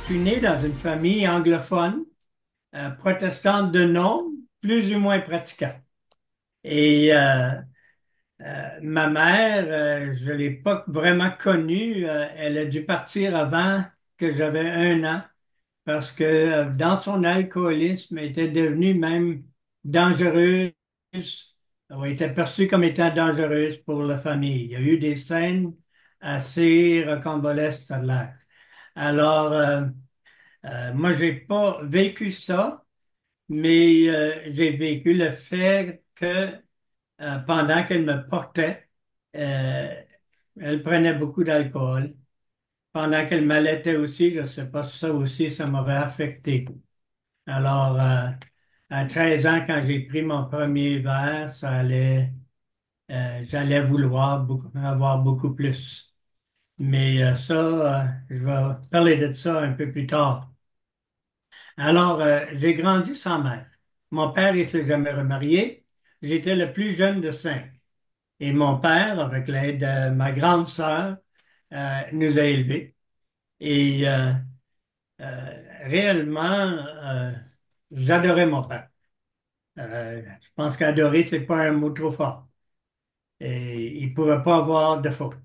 suis né dans une famille anglophone, protestante de nom, plus ou moins pratiquante. Et ma mère, je l'ai pas vraiment connue. Elle a dû partir avant que j'avais 1 an parce que dans son alcoolisme, elle était devenue même dangereuse, ou était perçue comme étant dangereuse pour la famille. Il y a eu des scènes assez rocambolesques, ça a l'air. Alors, moi, j'ai pas vécu ça, mais j'ai vécu le fait que pendant qu'elle me portait, euh, elle prenait beaucoup d'alcool. Pendant qu'elle m'allaitait aussi, je ne sais pas si ça aussi, ça m'aurait affecté. Alors, à 13 ans, quand j'ai pris mon premier verre, j'allais vouloir avoir beaucoup plus. Mais ça, je vais parler de ça un peu plus tard. Alors, j'ai grandi sans mère. Mon père, il s'est jamais remarié. J'étais le plus jeune de 5. Et mon père, avec l'aide de ma grande sœur, nous a élevés. Et réellement, j'adorais mon père. Je pense qu'adorer, c'est pas un mot trop fort. Et il pouvait pas avoir de faute.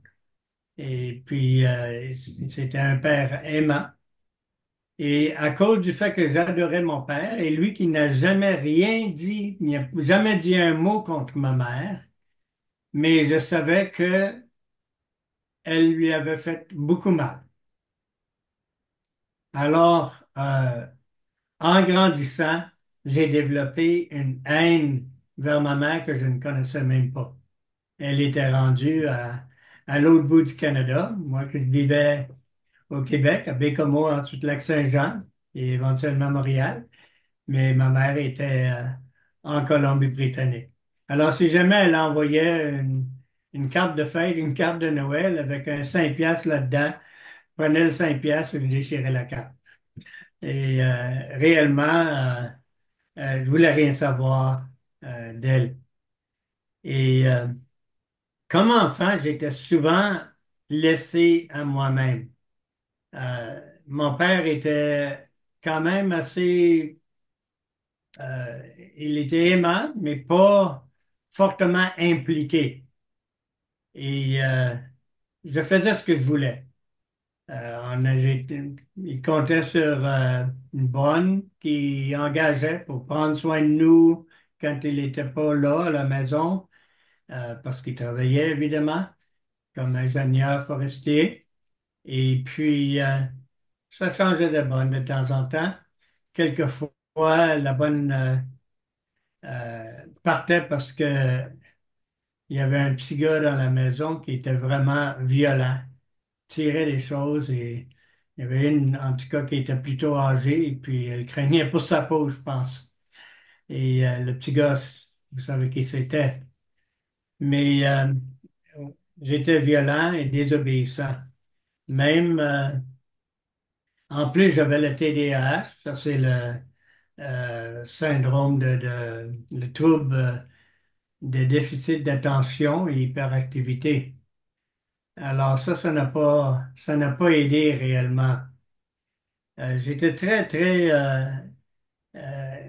Et puis, c'était un père aimant. Et à cause du fait que j'adorais mon père, et lui qui n'a jamais rien dit, il n'a jamais dit un mot contre ma mère, mais je savais que elle lui avait fait beaucoup mal. Alors, en grandissant, j'ai développé une haine vers ma mère que je ne connaissais même pas. Elle était rendue à l'autre bout du Canada. Moi, je vivais au Québec, à Bécomo, en dessous de Lac-Saint-Jean, et éventuellement Montréal. Mais ma mère était en Colombie-Britannique. Alors, si jamais elle envoyait une carte de fête, une carte de Noël avec un 5 piastres là-dedans, prenez le 5 piastres et vous déchirez la carte. Et réellement, je voulais rien savoir d'elle. Et comme enfant, j'étais souvent laissé à moi-même. Mon père était quand même assez Euh, il était aimant, mais pas fortement impliqué. Et je faisais ce que je voulais. Il comptait sur une bonne qui engageait pour prendre soin de nous quand il n'était pas là à la maison, parce qu'il travaillait évidemment comme ingénieur forestier. Et puis, ça changeait de bonne de temps en temps. Quelquefois, la bonne partait parce que il y avait un petit gars dans la maison qui était vraiment violent, tirait des choses et il y avait une, en tout cas, qui était plutôt âgée et puis elle craignait pour sa peau, je pense. Et le petit gars, vous savez qui c'était. Mais j'étais violent et désobéissant. Même, en plus, j'avais le TDAH, ça c'est le syndrome le trouble de déficit d'attention et hyperactivité. Alors ça n'a pas aidé réellement. J'étais très, très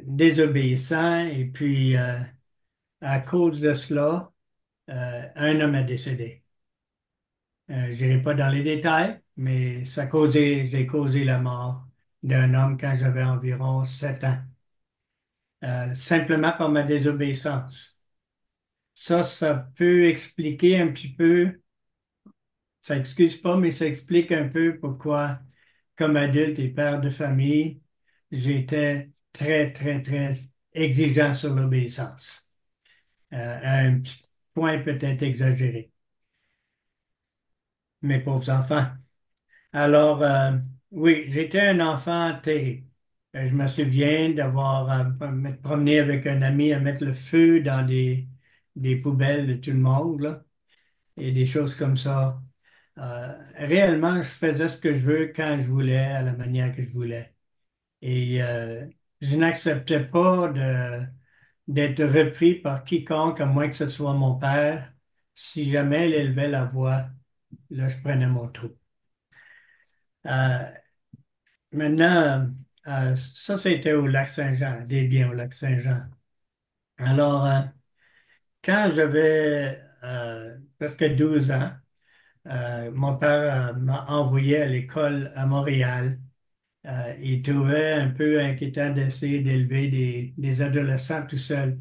désobéissant et puis à cause de cela, un homme est décédé. Je n'irai pas dans les détails, mais j'ai causé la mort d'un homme quand j'avais environ 7 ans, simplement par ma désobéissance. Ça peut expliquer un petit peu, ça excuse pas, mais ça explique un peu pourquoi comme adulte et père de famille, j'étais très, très, très exigeant sur l'obéissance. À un petit point peut-être exagéré, mes pauvres enfants. Alors, oui, j'étais un enfant terrible. Je me souviens d'avoir me promener avec un ami à mettre le feu dans des poubelles de tout le monde, là, et des choses comme ça. Réellement, je faisais ce que je veux quand je voulais, à la manière que je voulais. Et je n'acceptais pas d'être repris par quiconque, à moins que ce soit mon père. Si jamais il élevait la voix, là, je prenais mon trou. Euh, maintenant, ça, c'était au lac Saint-Jean, des biens au lac Saint-Jean. Alors, quand j'avais presque 12 ans, mon père m'a envoyé à l'école à Montréal. Il trouvait un peu inquiétant d'essayer d'élever des adolescents tout seul.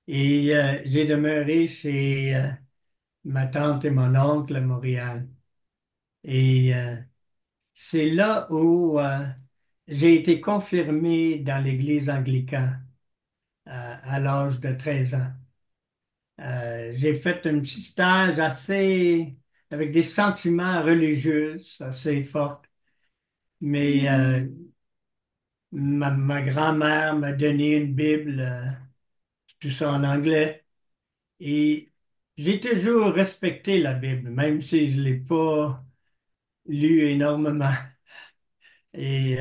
Et j'ai demeuré chez ma tante et mon oncle à Montréal. Et c'est là où j'ai été confirmé dans l'Église anglicane à l'âge de 13 ans. J'ai fait un petit stage assez avec des sentiments religieux assez forts, mais ma grand-mère m'a donné une Bible, tout ça en anglais, et j'ai toujours respecté la Bible, même si je ne l'ai pas lu énormément. Et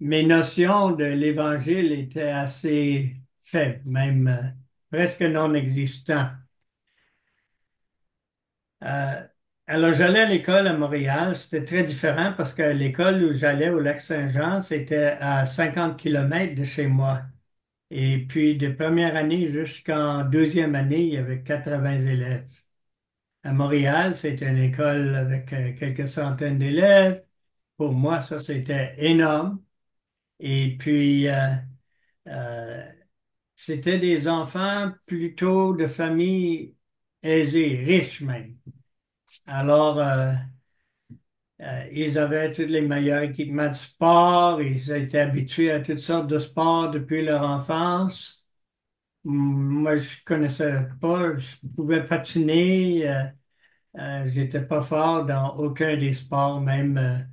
mes notions de l'Évangile étaient assez faibles, même presque non existantes. Euh, alors, j'allais à l'école à Montréal. C'était très différent parce que l'école où j'allais au Lac-Saint-Jean, c'était à 50 kilomètres de chez moi. Et puis, de première année jusqu'en deuxième année, il y avait 80 élèves. À Montréal, c'était une école avec quelques centaines d'élèves. Pour moi, ça, c'était énorme. Et puis, euh, c'était des enfants plutôt de familles aisées, riches même. Alors, ils avaient tous les meilleurs équipements de sport, ils étaient habitués à toutes sortes de sports depuis leur enfance. Moi, je connaissais pas, je pouvais patiner, j'étais pas fort dans aucun des sports, même,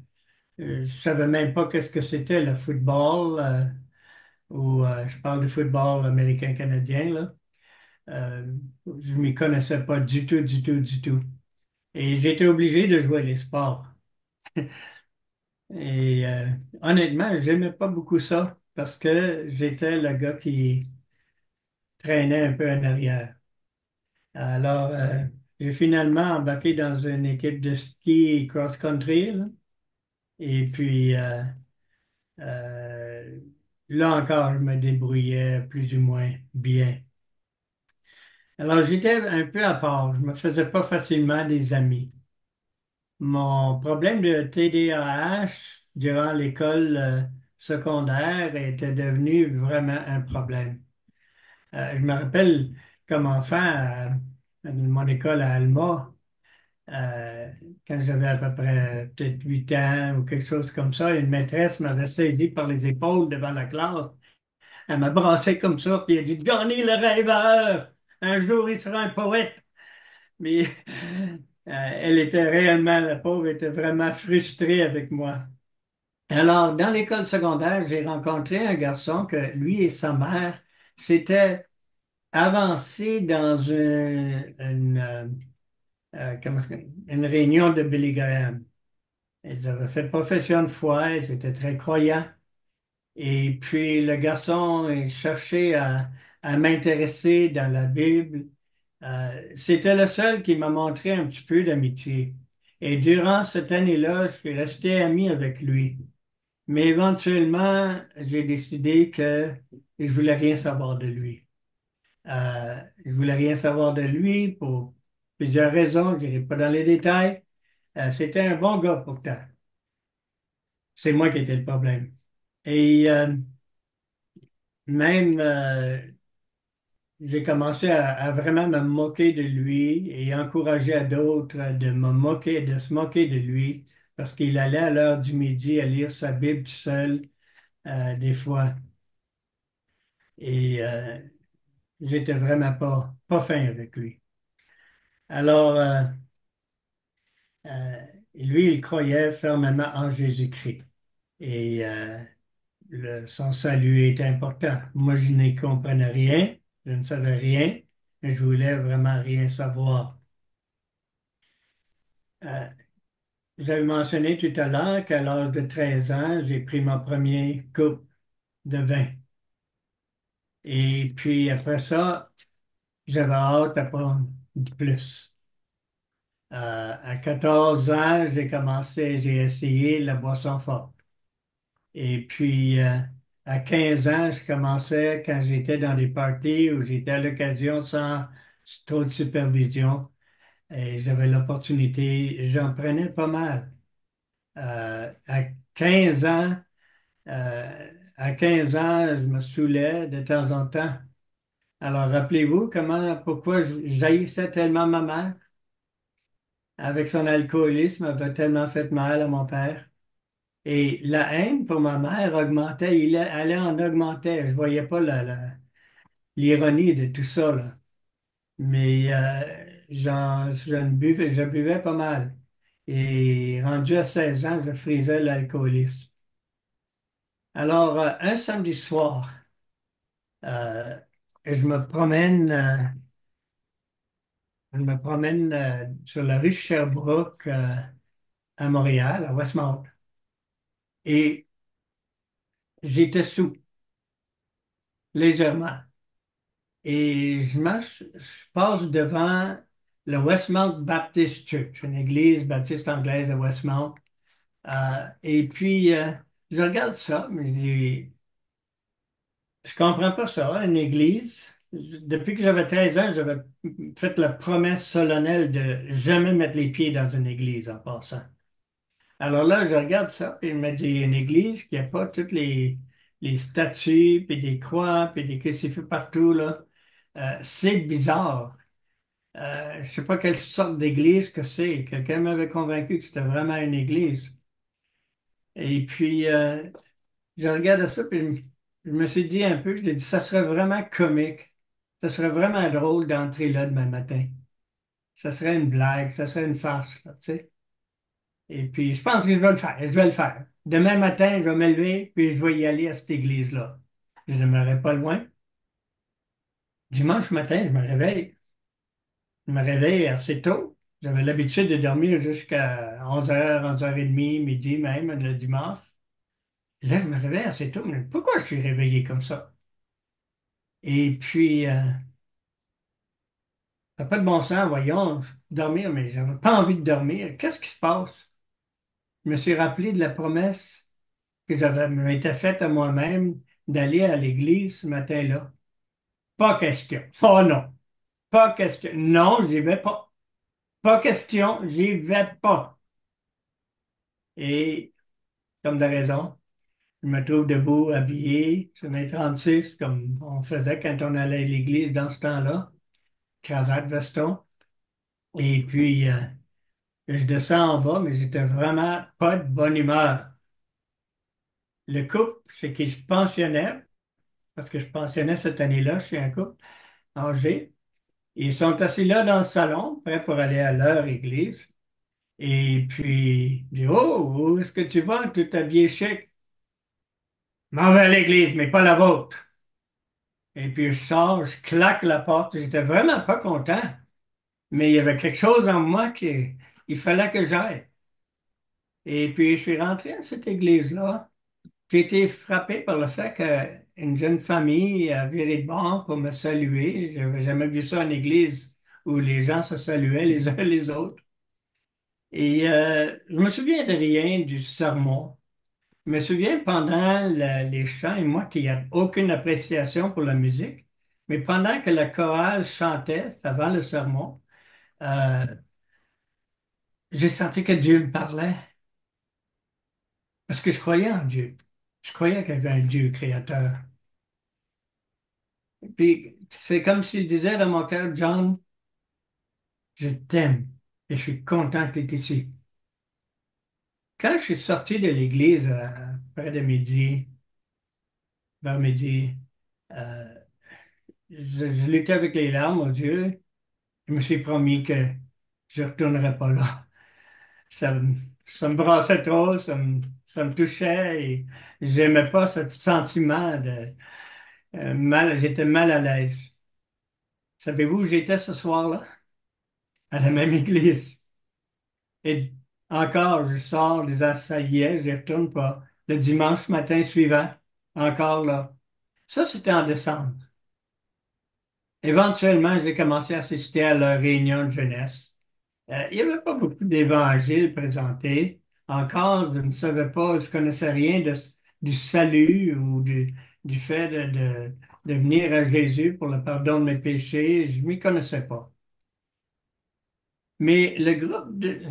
je savais même pas qu'est-ce que c'était le football, ou je parle du football américain-canadien, là. Euh, je m'y connaissais pas du tout, du tout, du tout. Et j'étais obligé de jouer les sports. Et honnêtement, j'aimais pas beaucoup ça parce que j'étais le gars qui traînait un peu en arrière. Alors, j'ai finalement embarqué dans une équipe de ski cross-country, là. Et puis, euh, là encore, je me débrouillais plus ou moins bien. Alors, j'étais un peu à part. Je me faisais pas facilement des amis. Mon problème de TDAH durant l'école secondaire était devenu vraiment un problème. Je me rappelle comme enfant à mon école à Alma, euh, quand j'avais à peu près peut-être 8 ans ou quelque chose comme ça, une maîtresse m'avait saisi par les épaules devant la classe. Elle m'a brassé comme ça, puis elle a dit, Johnny le rêveur, un jour il sera un poète. Mais elle était réellement, la pauvre, était vraiment frustrée avec moi. Alors, dans l'école secondaire, j'ai rencontré un garçon que lui et sa mère s'étaient avancés dans une réunion de Billy Graham. Ils avaient fait profession de foi, ils étaient très croyants. Et puis, le garçon il cherchait à m'intéresser dans la Bible. C'était le seul qui m'a montré un petit peu d'amitié. Et durant cette année-là, je suis resté ami avec lui. Mais éventuellement, j'ai décidé que je voulais rien savoir de lui. Je voulais rien savoir de lui pour plusieurs raisons. Je n'irai pas dans les détails. C'était un bon gars pourtant. C'est moi qui étais le problème. Et même, j'ai commencé à vraiment me moquer de lui et encourager à d'autres de me moquer, de se moquer de lui parce qu'il allait à l'heure du midi à lire sa Bible tout seul, des fois. Et j'étais vraiment pas fin avec lui. Alors, euh, lui, il croyait fermement en Jésus-Christ. Et son salut était important. Moi, je n'y comprenais rien, je ne savais rien, mais je voulais vraiment rien savoir. Euh, J'avais mentionné tout à l'heure qu'à l'âge de 13 ans, j'ai pris mon premier coupe de vin. Et puis après ça, j'avais hâte à prendre plus. À 14 ans, j'ai essayé la boisson forte. Et puis, à 15 ans, je commençais quand j'étais dans des parties où j'étais à l'occasion sans trop de supervision. Et j'avais l'opportunité, j'en prenais pas mal. À 15 ans, à 15 ans, je me saoulais de temps en temps. Alors, rappelez-vous pourquoi j'haïssais tellement ma mère avec son alcoolisme, elle avait tellement fait mal à mon père. Et la haine pour ma mère augmentait, elle en augmentait. Je voyais pas l'ironie de tout ça, là. Mais je buvais pas mal. Et rendu à 16 ans, je frisais l'alcoolisme. Alors, un samedi soir, euh, je me promène, sur la rue Sherbrooke, à Montréal, à Westmount. Et j'étais sous, légèrement. Et je passe devant le Westmount Baptist Church, une église baptiste anglaise à Westmount. Et puis, je regarde ça, mais je dis, je comprends pas ça, une église. Depuis que j'avais 13 ans, j'avais fait la promesse solennelle de jamais mettre les pieds dans une église en passant. Alors là, je regarde ça, puis il me dit, une église qui n'a pas toutes les statues, puis des croix, puis des crucifix partout, là. C'est bizarre. Je sais pas quelle sorte d'église que c'est. Quelqu'un m'avait convaincu que c'était vraiment une église. Et puis, je regardais ça, puis je me suis dit un peu, je lui ai dit, ça serait vraiment comique. Ça serait vraiment drôle d'entrer là demain matin. Ça serait une blague, ça serait une farce, là, tu sais. Et puis, je pense que je vais le faire. Je vais le faire. Demain matin, je vais me lever, puis je vais y aller à cette église-là. Je ne demeurerai pas loin. Dimanche matin, je me réveille. Je me réveille assez tôt. J'avais l'habitude de dormir jusqu'à 11h, 11h30, midi même, le dimanche. Et là, je me réveille assez tôt. Mais pourquoi je suis réveillé comme ça? Et puis, ça n'a pas de bon sens, voyons, dormir, mais j'avais pas envie de dormir. Qu'est-ce qui se passe? Je me suis rappelé de la promesse que j'avais m'étais faite à moi-même d'aller à l'église ce matin-là. Pas question. Oh non, pas question. Non, j'y vais pas. Pas question, j'y vais pas. Et, comme de raison, je me trouve debout, habillé, sur mes 36, comme on faisait quand on allait à l'église dans ce temps-là, cravate, veston. Et puis, je descends en bas, mais j'étais vraiment pas de bonne humeur. Le couple, c'est qui je pensionnais, parce que je pensionnais cette année-là, je suis un couple âgé. Ils sont assis là dans le salon, prêts pour aller à leur église. Et puis, je dis, oh, où est-ce que tu vas, tout habillé chic? M'en vais à l'église, mais pas la vôtre. Et puis, je sors, je claque la porte. J'étais vraiment pas content, mais il y avait quelque chose en moi il fallait que j'aille. Et puis, je suis rentré à cette église-là. J'ai été frappé par le fait qu'une jeune famille a viré de bord pour me saluer. Je n'avais jamais vu ça en église où les gens se saluaient les uns les autres. Et je me souviens de rien du sermon. Je me souviens pendant les chants, et moi qui n'ai aucune appréciation pour la musique, mais pendant que la chorale chantait avant le sermon, euh, j'ai senti que Dieu me parlait parce que je croyais en Dieu. Je croyais qu'il y avait un Dieu créateur. Puis c'est comme s'il disait dans mon cœur, John, je t'aime et je suis content que tu es ici. Quand je suis sorti de l'église près de midi, vers midi, euh, je luttais avec les larmes aux yeux. Je me suis promis que je ne retournerais pas là. Ça, me- ça me brassait trop, ça me touchait et j'aimais pas ce sentiment de mal. J'étais mal à l'aise. Savez-vous où j'étais ce soir-là? À la même église. Et encore, je sors des assaillés, je n'y retourne pas. Le dimanche matin suivant, encore là. Ça, c'était en décembre. Éventuellement, j'ai commencé à assister à leur réunion de jeunesse. Il n'y avait pas beaucoup d'évangiles présentés. Encore, je ne savais pas, je connaissais rien du salut ou du fait de venir à Jésus pour le pardon de mes péchés. Je m'y connaissais pas. Mais le groupe de,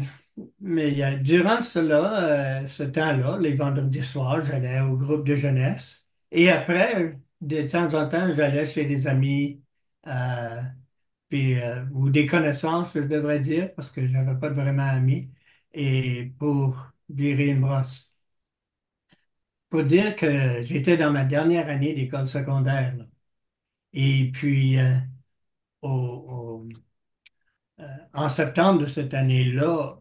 mais durant cela, ce temps-là, les vendredis soirs, j'allais au groupe de jeunesse. Et après, de temps en temps, j'allais chez des amis, euh, ou des connaissances, je devrais dire, parce que je n'avais pas de vraiment amis, et pour virer une brosse. Pour dire que j'étais dans ma dernière année d'école secondaire, là. Et puis, au, au- en septembre de cette année-là,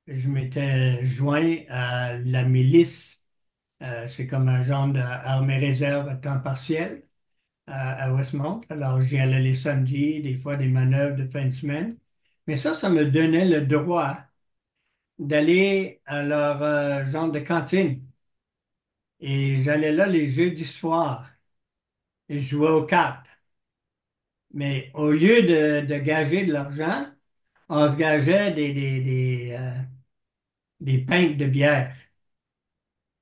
je m'étais joint à la milice. C'est comme un genre d'armée réserve à temps partiel à Westmount. Alors, j'y allais les samedis, des fois des manœuvres de fin de semaine. Mais ça me donnait le droit d'aller à leur genre de cantine. Et j'allais là les jeudis soirs et je jouais aux cartes. Mais au lieu de gager de l'argent, on se gageait des pintes de bière.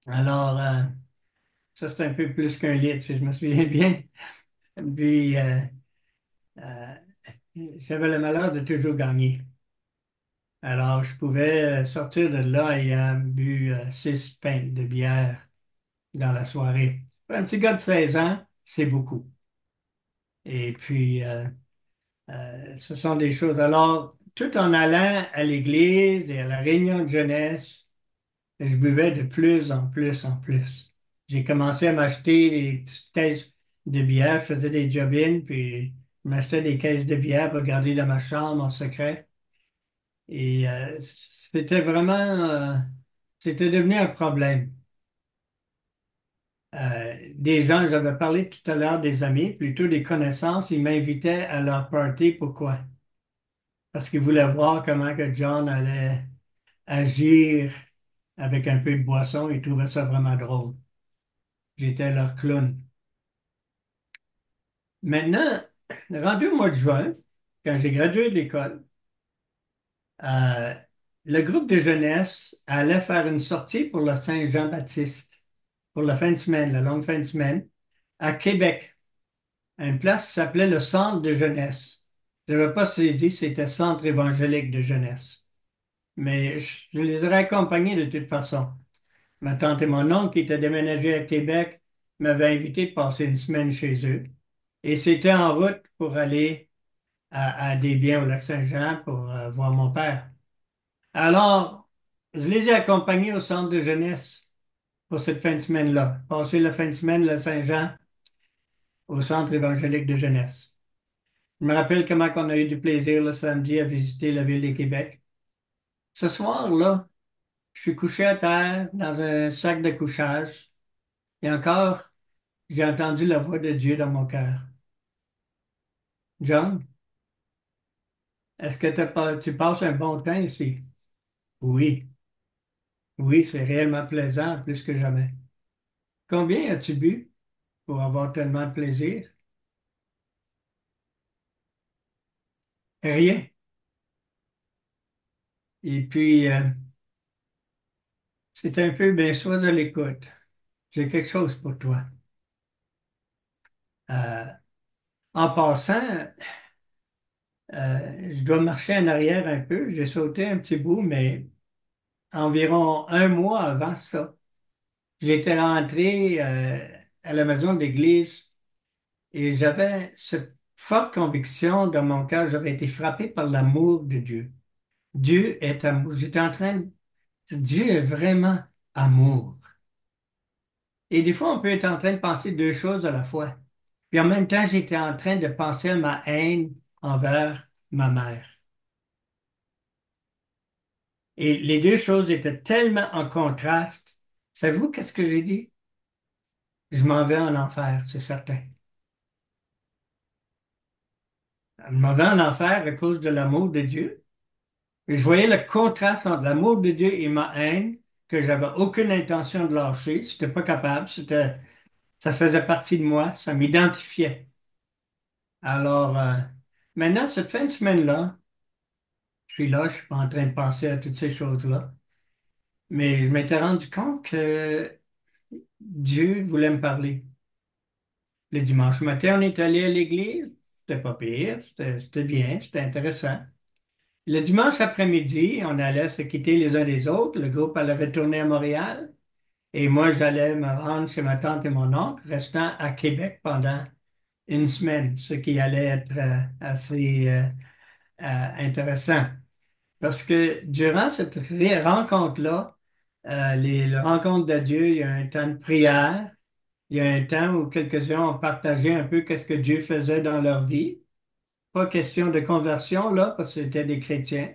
Alors, ça, c'est un peu plus qu'un litre, si je me souviens bien. Puis, euh, j'avais le malheur de toujours gagner. Alors, je pouvais sortir de là ayant bu 6 pintes de bière dans la soirée. Pour un petit gars de 16 ans, c'est beaucoup. Et puis, ce sont des choses. Alors, tout en allant à l'église et à la réunion de jeunesse, je buvais de plus en plus en plus. J'ai commencé à m'acheter des petites caisses de bière. Je faisais des job-ins, puis je m'achetais des caisses de bière pour garder dans ma chambre en secret. Et c'était vraiment, c'était devenu un problème. Des gens, j'avais parlé tout à l'heure des amis, plutôt des connaissances, ils m'invitaient à leur party. Pourquoi? Parce qu'ils voulaient voir comment que John allait agir avec un peu de boisson. Ils trouvaient ça vraiment drôle. J'étais leur clown. Maintenant, rendu au mois de juin, quand j'ai gradué de l'école, euh, le groupe de jeunesse allait faire une sortie pour le Saint-Jean-Baptiste, pour la fin de semaine, la longue fin de semaine, à Québec, à une place qui s'appelait le Centre de jeunesse. Je n'avais pas saisi, c'était Centre évangélique de jeunesse. Mais je les aurais accompagnés de toute façon. Ma tante et mon oncle qui étaient déménagés à Québec m'avaient invité de passer une semaine chez eux. Et c'était en route pour aller à Desbiens au Lac-Saint-Jean pour voir mon père. Alors, je les ai accompagnés au centre de jeunesse pour cette fin de semaine-là. Passer la fin de semaine, le Saint-Jean, au centre évangélique de jeunesse. Je me rappelle comment on a eu du plaisir le samedi à visiter la ville de Québec. Ce soir-là, je suis couché à terre dans un sac de couchage et encore, j'ai entendu la voix de Dieu dans mon cœur. John, est-ce que tu passes un bon temps ici? Oui, oui, c'est réellement plaisant, plus que jamais. Combien as-tu bu pour avoir tellement de plaisir? Rien. Et puis, c'est un peu, bien, sois à l'écoute. J'ai quelque chose pour toi. Euh, En passant, je dois marcher en arrière un peu. J'ai sauté un petit bout, mais environ un mois avant ça, j'étais rentré à la maison d'église et j'avais cette forte conviction dans mon cœur, j'avais été frappé par l'amour de Dieu. Dieu est amour. J'étais en train de... Dieu est vraiment amour. Et des fois, on peut être en train de penser deux choses à la fois. Puis en même temps, j'étais en train de penser à ma haine envers ma mère. Et les deux choses étaient tellement en contraste. Savez-vous qu'est-ce que j'ai dit? Je m'en vais en enfer, c'est certain. Je m'en vais en enfer à cause de l'amour de Dieu. Et je voyais le contraste entre l'amour de Dieu et ma haine, que j'avais aucune intention de lâcher. C'était pas capable. Ça faisait partie de moi. Ça m'identifiait. Alors, maintenant, cette fin de semaine-là, je suis là, je suis pas en train de penser à toutes ces choses-là. Mais je m'étais rendu compte que Dieu voulait me parler. Le dimanche matin, on est allé à l'église. C'était pas pire, c'était bien, c'était intéressant. Le dimanche après-midi, on allait se quitter les uns des autres. Le groupe allait retourner à Montréal. Et moi, j'allais me rendre chez ma tante et mon oncle, restant à Québec pendant une semaine, ce qui allait être assez intéressant. Parce que durant cette rencontre-là, les rencontres de Dieu, il y a un temps de prière, il y a un temps où quelques-uns ont partagé un peu qu'est-ce que Dieu faisait dans leur vie. Pas question de conversion, là, parce que c'était des chrétiens,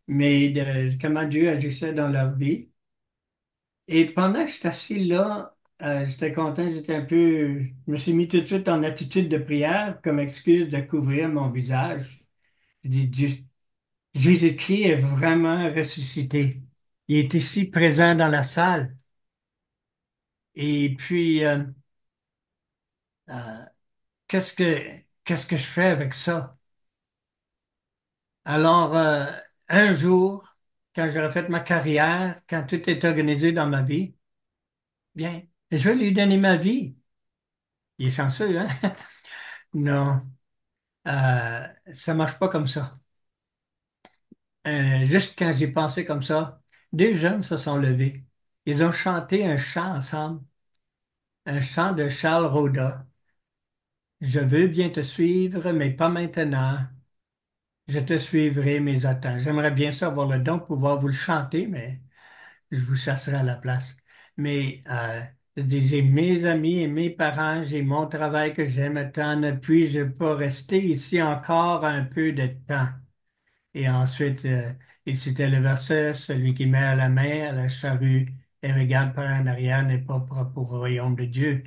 mais de comment Dieu agissait dans leur vie. Et pendant que j'étais assis là, j'étais content, j'étais un peu, je me suis mis tout de suite en attitude de prière comme excuse de couvrir mon visage. Je dis, Jésus-Christ est vraiment ressuscité. Il est ici présent dans la salle. Et puis, euh, qu'est-ce que, qu'est-ce que je fais avec ça? Alors, un jour, quand j'aurai fait ma carrière, quand tout est organisé dans ma vie, bien, je vais lui donner ma vie. Il est chanceux, hein? Non, ça marche pas comme ça. Juste quand j'ai pensé comme ça, deux jeunes se sont levés. Ils ont chanté un chant ensemble, un chant de Charles Roda. Je veux bien te suivre, mais pas maintenant. Je te suivrai, mais attends. J'aimerais bien ça avoir le don de pouvoir vous le chanter, mais je vous chasserai à la place. Mais j'ai mes amis et mes parents, j'ai mon travail que j'aime tant, ne puis-je pas rester ici encore un peu de temps? Et ensuite, il citait le verset, celui qui met à la main à la charrue et regarde par en arrière n'est pas propre au royaume de Dieu.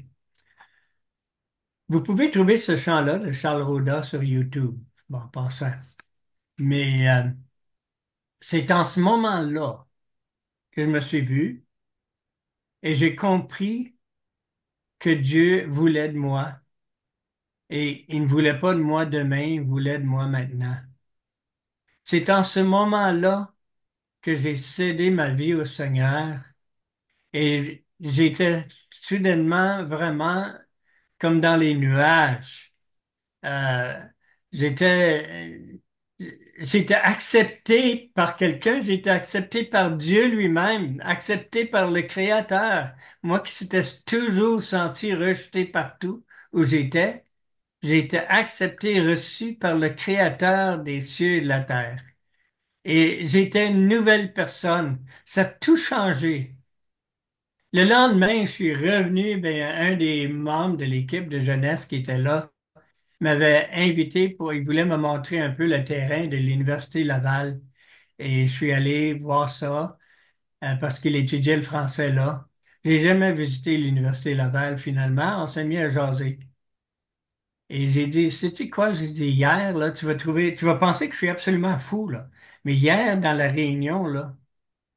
Vous pouvez trouver ce chant-là de Charles Roda sur YouTube, bon, en passant. Mais c'est en ce moment-là que je me suis vu et j'ai compris que Dieu voulait de moi. Et il ne voulait pas de moi demain, il voulait de moi maintenant. C'est en ce moment-là que j'ai cédé ma vie au Seigneur et j'étais soudainement vraiment comme dans les nuages. Euh, j'étais, j'étais accepté par quelqu'un, j'étais accepté par Dieu lui-même, accepté par le Créateur. Moi qui s'étais toujours senti rejeté partout où j'étais. J'ai été accepté, reçu par le Créateur des cieux et de la terre. Et j'étais une nouvelle personne. Ça a tout changé. Le lendemain, je suis revenu, ben, un des membres de l'équipe de jeunesse qui était là m'avait invité il voulait me montrer un peu le terrain de l'Université Laval. Et je suis allé voir ça, parce qu'il étudiait le français là. J'ai jamais visité l'Université Laval finalement. On s'est mis à jaser. Et j'ai dit, sais-tu quoi? J'ai dit, hier, là, tu vas penser que je suis absolument fou, là. Mais hier, dans la réunion, là,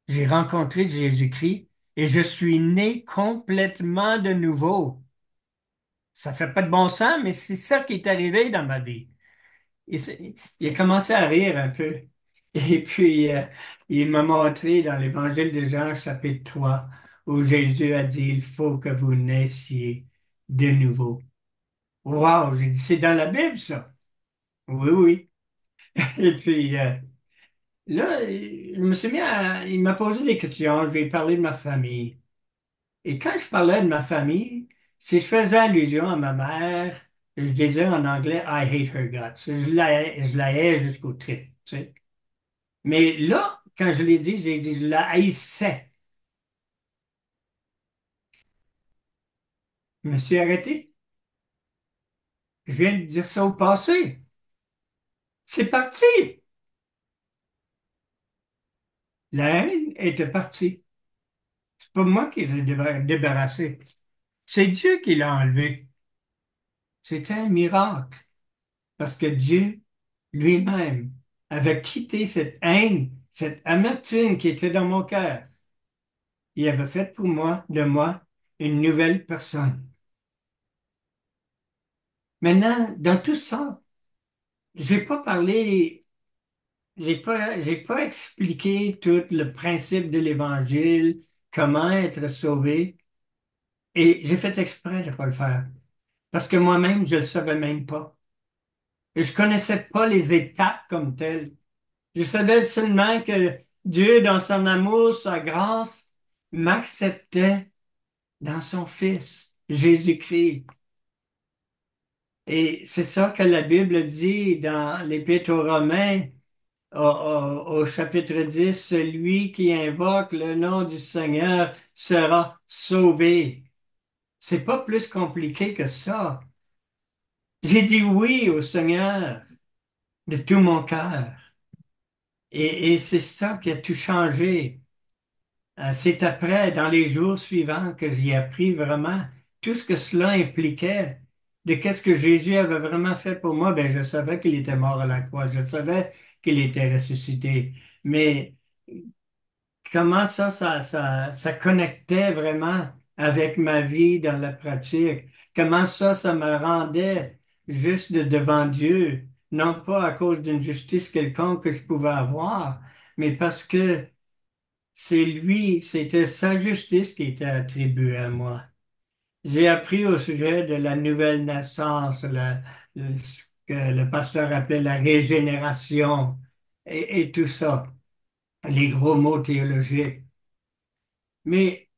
j'ai rencontré Jésus-Christ et je suis né complètement de nouveau. Ça fait pas de bon sens, mais c'est ça qui est arrivé dans ma vie. Il a commencé à rire un peu. Et puis, il m'a montré dans l'Évangile de Jean, chapitre 3, où Jésus a dit, il faut que vous naissiez de nouveau. Wow, j'ai dit, c'est dans la Bible, ça. Oui, oui. Et puis là, je me suis mis il m'a posé des questions, je lui ai parlé de ma famille. Et quand je parlais de ma famille, si je faisais allusion à ma mère, je disais en anglais, I hate her guts. Je la hais jusqu'au trip, tu sais. Mais là, quand je l'ai dit, j'ai dit, je la haïssais. Je me suis arrêté. Je viens de dire ça au passé. C'est parti. La haine était partie. C'est pas moi qui l'ai débarrassé. C'est Dieu qui l'a enlevé. C'était un miracle. Parce que Dieu lui-même avait quitté cette haine, cette amertume qui était dans mon cœur. Il avait fait pour moi, de moi, une nouvelle personne. Maintenant, dans tout ça, j'ai pas parlé, j'ai pas expliqué tout le principe de l'Évangile, comment être sauvé. Et j'ai fait exprès de ne pas le faire. Parce que moi-même, je ne le savais même pas. Et je connaissais pas les étapes comme telles. Je savais seulement que Dieu, dans son amour, sa grâce, m'acceptait dans son Fils, Jésus-Christ. Et c'est ça que la Bible dit dans l'Épître aux Romains, au chapitre 10, celui qui invoque le nom du Seigneur sera sauvé. C'est pas plus compliqué que ça. J'ai dit oui au Seigneur de tout mon cœur. Et c'est ça qui a tout changé. C'est après, dans les jours suivants, que j'ai appris vraiment tout ce que cela impliquait, de qu'est-ce que Jésus avait vraiment fait pour moi. Ben, je savais qu'il était mort à la croix, je savais qu'il était ressuscité, mais comment ça connectait vraiment avec ma vie dans la pratique, comment ça me rendait juste devant Dieu, non pas à cause d'une justice quelconque que je pouvais avoir, mais parce que c'est lui, c'était sa justice qui était attribuée à moi. J'ai appris au sujet de la nouvelle naissance, ce que le pasteur appelait la régénération et tout ça, les gros mots théologiques. Mais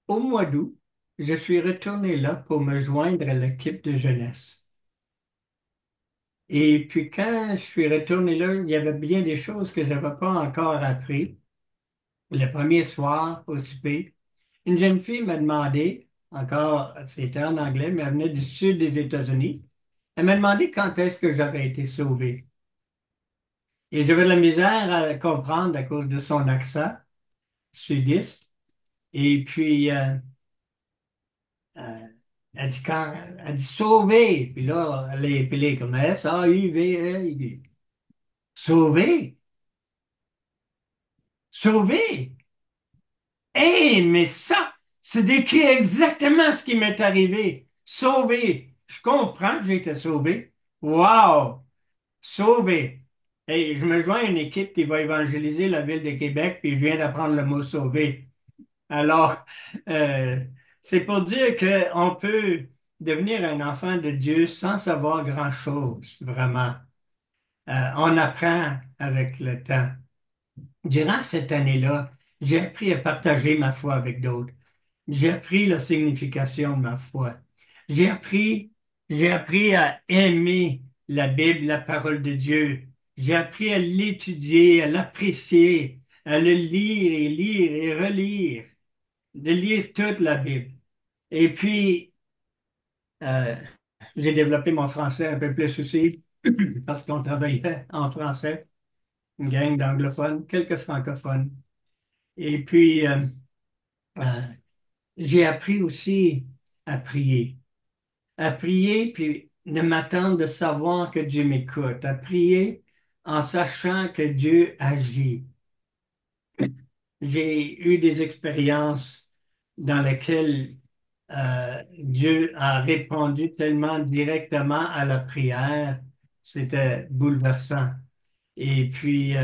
au mois d'août, je suis retourné là pour me joindre à l'équipe de jeunesse. Et puis quand je suis retourné là, il y avait bien des choses que je n'avais pas encore appris. Le premier soir au souper, une jeune fille m'a demandé, encore, c'était en anglais, mais elle venait du sud des États-Unis. Elle m'a demandé quand est-ce que j'avais été sauvé. Et j'avais de la misère à comprendre à cause de son accent sudiste. Et puis, euh, elle dit quand, elle dit sauvé. Puis là, elle est épelée comme S-A-U-V-E. Sauvé? Sauvé? Hé, mais ça, c'est décrit exactement ce qui m'est arrivé. Sauvé. Je comprends que j'ai été sauvé. Wow! Sauvé. Et je me joins à une équipe qui va évangéliser la ville de Québec, puis je viens d'apprendre le mot sauvé. Alors, euh, c'est pour dire qu'on peut devenir un enfant de Dieu sans savoir grand-chose, vraiment. On apprend avec le temps. Durant cette année-là, j'ai appris à partager ma foi avec d'autres. J'ai appris la signification de ma foi. J'ai appris, j'ai appris à aimer la Bible, la parole de Dieu. J'ai appris à l'étudier, à l'apprécier, à le lire et relire, de lire toute la Bible. Et puis, euh, j'ai développé mon français un peu plus aussi, parce qu'on travaillait en français, une gang d'anglophones, quelques francophones. Et puis, euh, j'ai appris aussi à prier. À prier, puis de m'attendre de savoir que Dieu m'écoute. À prier en sachant que Dieu agit. J'ai eu des expériences dans lesquelles Dieu a répondu tellement directement à la prière. C'était bouleversant. Et puis,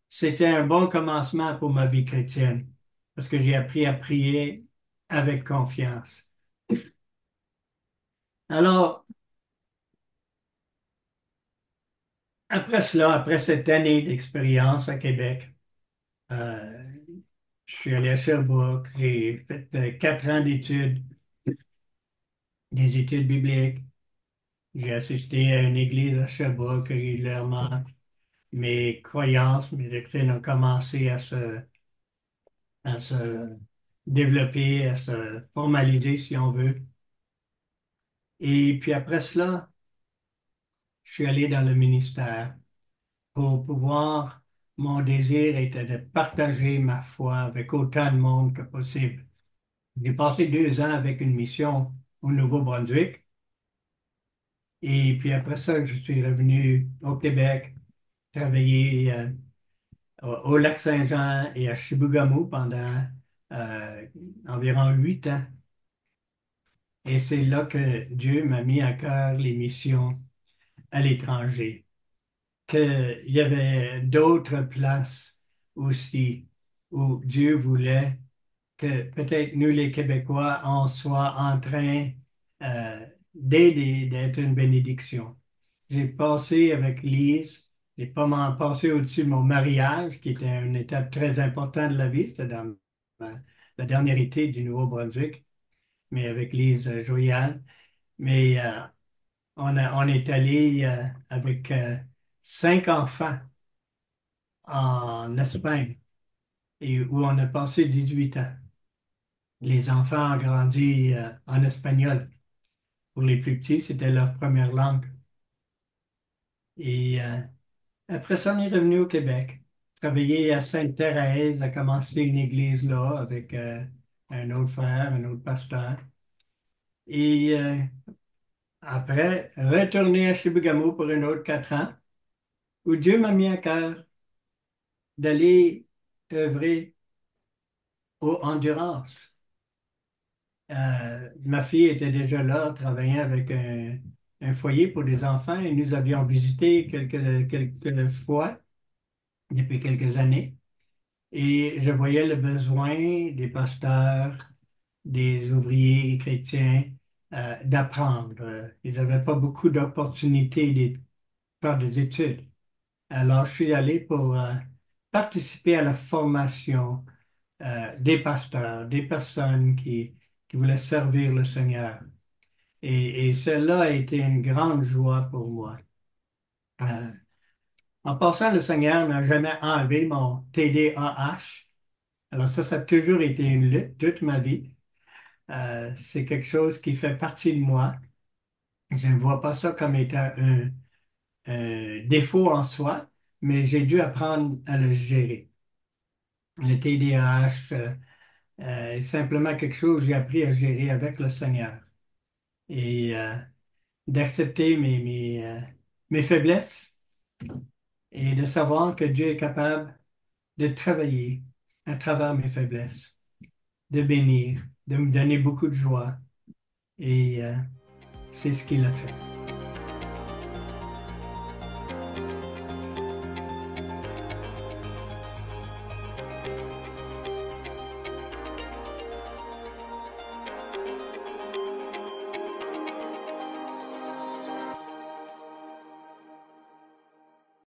c'était un bon commencement pour ma vie chrétienne, parce que j'ai appris à prier avec confiance. Alors, après cela, après cette année d'expérience à Québec, euh, je suis allé à Sherbrooke, j'ai fait 4 ans d'études, des études bibliques. J'ai assisté à une église à Sherbrooke régulièrement. Mes croyances, mes doctrines ont commencé à se développer, à se formaliser, si on veut. Et puis après cela, je suis allé dans le ministère pour pouvoir, mon désir était de partager ma foi avec autant de monde que possible. J'ai passé 2 ans avec une mission au Nouveau-Brunswick. Et puis après ça, je suis revenu au Québec, travailler au Lac-Saint-Jean et à Chibougamau pendant euh, environ 8 ans. Et c'est là que Dieu m'a mis à cœur les missions à l'étranger, qu'il y avait d'autres places aussi où Dieu voulait que peut-être nous, les Québécois, on soit en train euh, d'aider, d'être une bénédiction. J'ai passé avec Lise, j'ai pas mal passé au-dessus de mon mariage, qui était une étape très importante de la vie. C'était dans la dernière été du Nouveau-Brunswick, mais avec Lise Joyal. Mais on est allé avec 5 enfants en Espagne et où on a passé 18 ans. Les enfants ont grandi en espagnol. Pour les plus petits, c'était leur première langue. Et après ça, on est revenu au Québec. Travaillé à Sainte-Thérèse, a commencé une église là avec un autre frère, un autre pasteur. Et après, retourné à Chibougamau pour un autre 4 ans, où Dieu m'a mis à cœur d'aller œuvrer au Honduras. Ma fille était déjà là, travaillant avec un foyer pour des enfants et nous avions visité quelques fois depuis quelques années. Et je voyais le besoin des pasteurs, des ouvriers chrétiens d'apprendre. Ils n'avaient pas beaucoup d'opportunités de faire des études. Alors, je suis allé pour participer à la formation des pasteurs, des personnes qui voulaient servir le Seigneur. Et cela a été une grande joie pour moi. Euh, En passant, le Seigneur n'a jamais enlevé mon TDAH. Alors ça a toujours été une lutte toute ma vie. C'est quelque chose qui fait partie de moi. Je ne vois pas ça comme étant un défaut en soi, mais j'ai dû apprendre à le gérer. Le TDAH est simplement quelque chose que j'ai appris à gérer avec le Seigneur et d'accepter mes faiblesses et de savoir que Dieu est capable de travailler à travers mes faiblesses, de bénir, de me donner beaucoup de joie. Et c'est ce qu'il a fait.